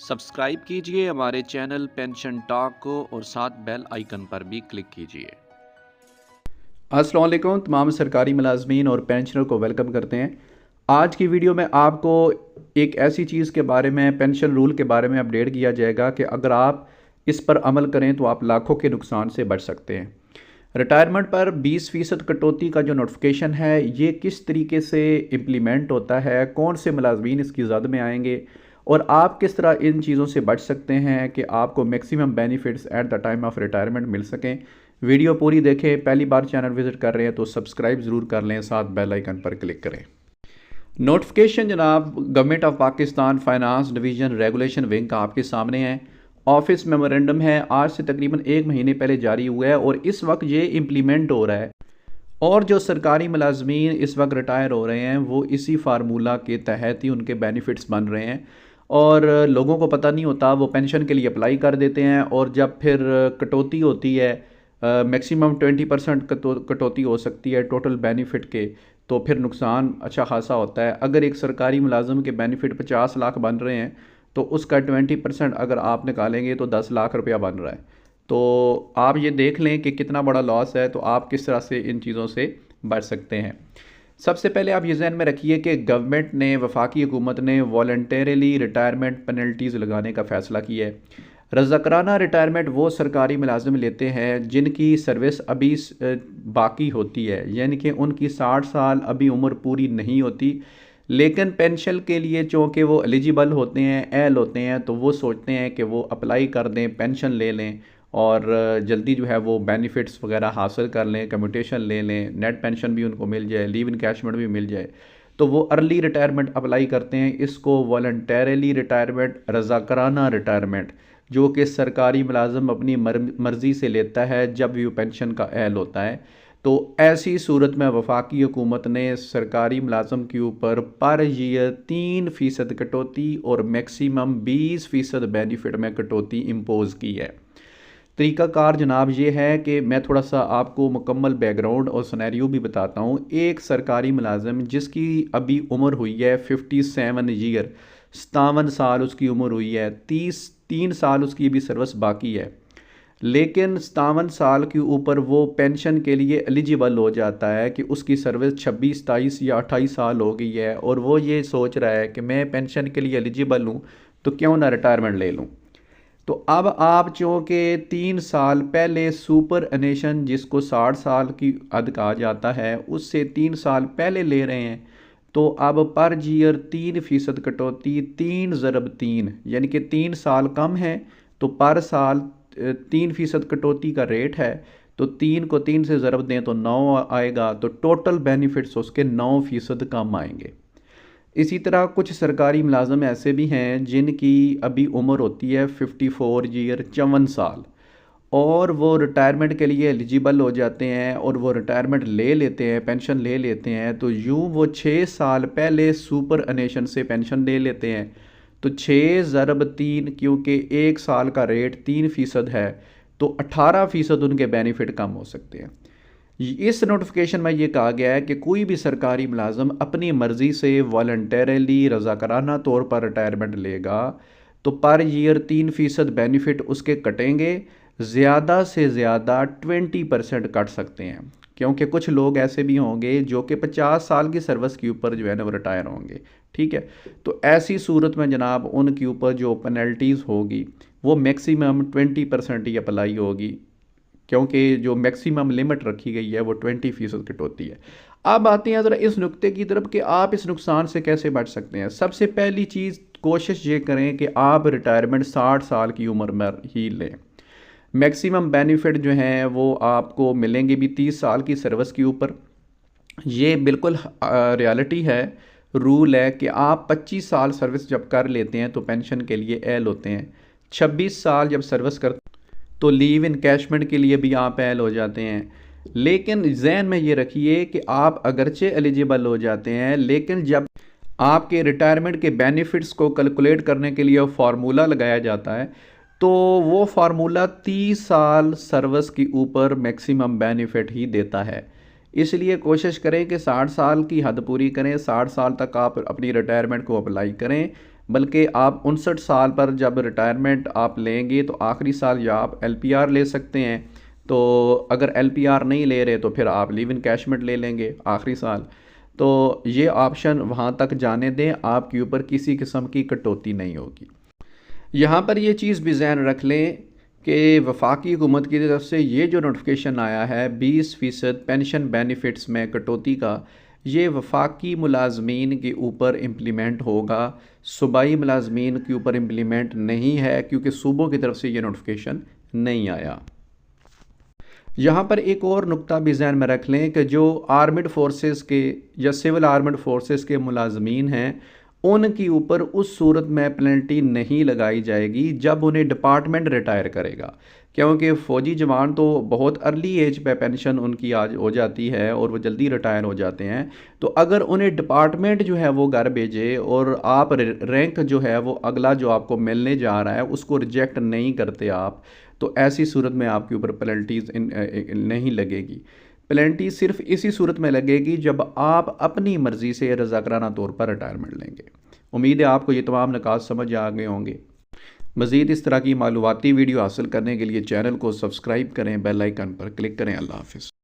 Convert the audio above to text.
Subscribe कीजिए हमारे channel pension talk को और साथ बेल आइकन पर भी क्लिक कीजिए। अस्सलाम वालेकुम तमाम सरकारी मुलाजमीन और पेंशनर को वेलकम करते हैं। आज की वीडियो में आपको एक ऐसी चीज़ के बारे में पेंशन रूल के बारे में अपडेट किया जाएगा कि अगर आप इस पर अमल करें तो आप लाखों के नुकसान से बच सकते हैं। रिटायरमेंट पर 20% कटौती का जो नोटिफिकेशन है ये किस तरीके से इम्प्लीमेंट होता है, कौन से मुलाजमीन इसकी ज़द में आएंगे और आप किस तरह इन चीज़ों से बच सकते हैं कि आपको maximum benefits at the time of retirement मिल सकें। वीडियो पूरी देखें। पहली बार चैनल विज़िट कर रहे हैं तो सब्सक्राइब ज़रूर कर लें, साथ बेल आइकन पर क्लिक करें। नोटिफिकेशन जनाब government of Pakistan finance division regulation wing का आपके सामने है। ऑफिस मेमोरेंडम है, आज से तकरीबन 1 महीने पहले जारी हुआ है और इस वक्त ये इम्प्लीमेंट हो रहा है और जो सरकारी मुलाजमीन इस वक्त रिटायर हो रहे हैं वो इसी फार्मूला के तहत ही उनके बेनिफिट्स बन रहे हैं और लोगों को पता नहीं होता, वो पेंशन के लिए अप्लाई कर देते हैं और जब फिर कटौती होती है मैक्सिमम 20% कटौती हो सकती है टोटल बेनिफिट के, तो फिर नुकसान अच्छा खासा होता है। अगर एक सरकारी मुलाजम के बेनिफिट 50 लाख बन रहे हैं तो उसका 20% अगर आप निकालेंगे तो 10 लाख रुपया बन रहा है। तो आप ये देख लें कि कितना बड़ा लॉस है, तो आप किस तरह से इन चीज़ों से बच सकते हैं। सबसे पहले आप ये जहन में रखिए कि गवर्नमेंट ने, वफाकी हुकूमत ने वॉलंटरली रिटायरमेंट पेनल्टीज़ लगाने का फ़ैसला किया है। रज़ाकराना रिटायरमेंट वो सरकारी मुलाजिम लेते हैं जिनकी सर्विस अभी बाकी होती है, यानी कि उनकी 60 साल अभी उम्र पूरी नहीं होती, लेकिन पेंशन के लिए चूँकि वो एलिजिबल होते हैं, एल होते हैं, तो वो सोचते हैं कि वो अप्लाई कर दें, पेंशन ले लें और जल्दी जो है वो बेनिफिट्स वगैरह हासिल कर लें, कम्यूटेशन ले लें, नेट पेंशन भी उनको मिल जाए, लीव इनकैशमेंट भी मिल जाए, तो वो अर्ली रिटायरमेंट अप्लाई करते हैं। इसको वॉलंटरली रिटायरमेंट, रज़ाकराना रिटायरमेंट, जो कि सरकारी मुलाजम अपनी मर्ज़ी से लेता है जब भी वो पेंशन का अहल होता है। तो ऐसी सूरत में वफाकी हुकूमत ने सरकारी मुलाजम के ऊपर पर ईयर 3% कटौती और मैक्सिमम 20% बेनिफिट में कटौती इम्पोज़ की है। तरीक़ाकार जनाब ये है कि मैं थोड़ा सा आपको मुकम्मल बैकग्राउंड और सिनेरियो भी बताता हूँ। एक सरकारी मुलाजिम जिसकी अभी उम्र हुई है 57 ईयर, 57 साल उसकी उम्र हुई है, 3 साल उसकी अभी सर्विस बाकी है, लेकिन 57 साल के ऊपर वो पेंशन के लिए एलिजिबल हो जाता है कि उसकी सर्विस 26, 23 या 28 साल हो गई है और वो ये सोच रहा है कि मैं पेंशन के लिए एलिजिबल हूँ तो क्यों ना रिटायरमेंट ले लूँ। तो अब आप चूँकि 3 साल पहले सुपर एनेशन, जिसको 60 साल की हद कहा जाता है, उससे 3 साल पहले ले रहे हैं, तो अब पर ईयर 3% कटौती, 3 ज़रब 3 यानी कि 3 साल कम है तो पर साल 3% कटौती का रेट है, तो 3 को 3 से ज़रब दें तो 9 आएगा, तो टोटल बेनिफिट्स उसके 9% कम आएंगे। इसी तरह कुछ सरकारी मुलाजम ऐसे भी हैं जिनकी अभी उम्र होती है 54 ईयर, 54 साल, और वो रिटायरमेंट के लिए एलिजिबल हो जाते हैं और वो रिटायरमेंट ले लेते हैं, पेंशन ले लेते हैं, तो यूँ वो 6 साल पहले सुपर एनेशन से पेंशन ले लेते हैं, तो 6 ज़रब 3, क्योंकि 1 साल का रेट 3% है, तो 18% उनके बेनिफिट कम हो सकते हैं। इस नोटिफिकेशन में ये कहा गया है कि कोई भी सरकारी मुलाजम अपनी मर्ज़ी से वॉलंटरली रज़ाकराना तौर पर रिटायरमेंट लेगा तो पर ईयर 3% बेनिफिट उसके कटेंगे, ज़्यादा से ज़्यादा 20% कट सकते हैं, क्योंकि कुछ लोग ऐसे भी होंगे जो कि 50 साल की सर्विस के ऊपर जो है ना वो रिटायर होंगे। ठीक है, तो ऐसी सूरत में जनाब उनके ऊपर जो पेनल्टीज़ होगी वो मैक्सिमम 20% ही अप्लाई होगी, क्योंकि जो मैक्सिमम लिमिट रखी गई है वो 20% कटौती है। अब आते हैं ज़रा इस नुक्ते की तरफ कि आप इस नुकसान से कैसे बच सकते हैं। सबसे पहली चीज़, कोशिश ये करें कि आप रिटायरमेंट 60 साल की उम्र में ही लें। मैक्सिमम बेनिफिट जो हैं वो आपको मिलेंगे भी 30 साल की सर्विस के ऊपर। ये बिल्कुल रियलिटी है, रूल है कि आप 25 साल सर्विस जब कर लेते हैं तो पेंशन के लिए एल होते हैं, 26 साल जब सर्विस कर तो लीव इनकैशमेंट के लिए भी आप एल हो जाते हैं। लेकिन जहन में ये रखिए कि आप अगरचे एलिजिबल हो जाते हैं, लेकिन जब आपके रिटायरमेंट के बेनिफिट्स को कैलकुलेट करने के लिए फार्मूला लगाया जाता है तो वो फार्मूला 30 साल सर्विस के ऊपर मैक्सिमम बेनिफिट ही देता है। इसलिए कोशिश करें कि 60 साल की हद पूरी करें, 60 साल तक आप अपनी रिटायरमेंट को अप्लाई करें। बल्कि आप 59 साल पर जब रिटायरमेंट आप लेंगे तो आखिरी साल या आप LPR ले सकते हैं। तो अगर LPR नहीं ले रहे तो फिर आप लिव इन कैशमेंट ले लेंगे आखिरी साल। तो ये ऑप्शन वहाँ तक जाने दें, आपके ऊपर किसी किस्म की कटौती नहीं होगी। यहाँ पर ये चीज़ भी ज़हन रख लें कि वफाकी हुकूमत की तरफ से ये जो नोटिफिकेशन आया है 20% पेंशन बेनिफिट्स में कटौती का, ये वफाकी मुलाजमीन के ऊपर इम्प्लीमेंट होगा, सूबाई मुलाजमीन के ऊपर इम्प्लीमेंट नहीं है, क्योंकि सूबों की तरफ से ये नोटिफिकेशन नहीं आया। यहाँ पर एक और नुक्ता भी ज़हन में रख लें कि जो आर्मड फोर्सेस के या सिविल आर्मड फोर्सेस के मुलाजमीन हैं, उनके ऊपर उस सूरत में पेनल्टी नहीं लगाई जाएगी जब उन्हें डिपार्टमेंट रिटायर करेगा, क्योंकि फ़ौजी जवान तो बहुत अर्ली एज पे पेंशन उनकी आज हो जाती है और वो जल्दी रिटायर हो जाते हैं। तो अगर उन्हें डिपार्टमेंट जो है वो घर भेजे और आप रैंक जो है वो अगला जो आपको मिलने जा रहा है उसको रिजेक्ट नहीं करते आप, तो ऐसी सूरत में आपके ऊपर पेनल्टीज़ नहीं लगेगी। पेनल्टी सिर्फ इसी सूरत में लगेगी जब आप अपनी मर्ज़ी से रज़ाकराना तौर पर रिटायरमेंट लेंगे। उम्मीद है आपको ये तमाम निकात समझ आ गए होंगे। मज़ीद इस तरह की मालूमाती वीडियो हासिल करने के लिए चैनल को सब्सक्राइब करें, बेल आइकन पर क्लिक करें। अल्लाह हाफ़िज़।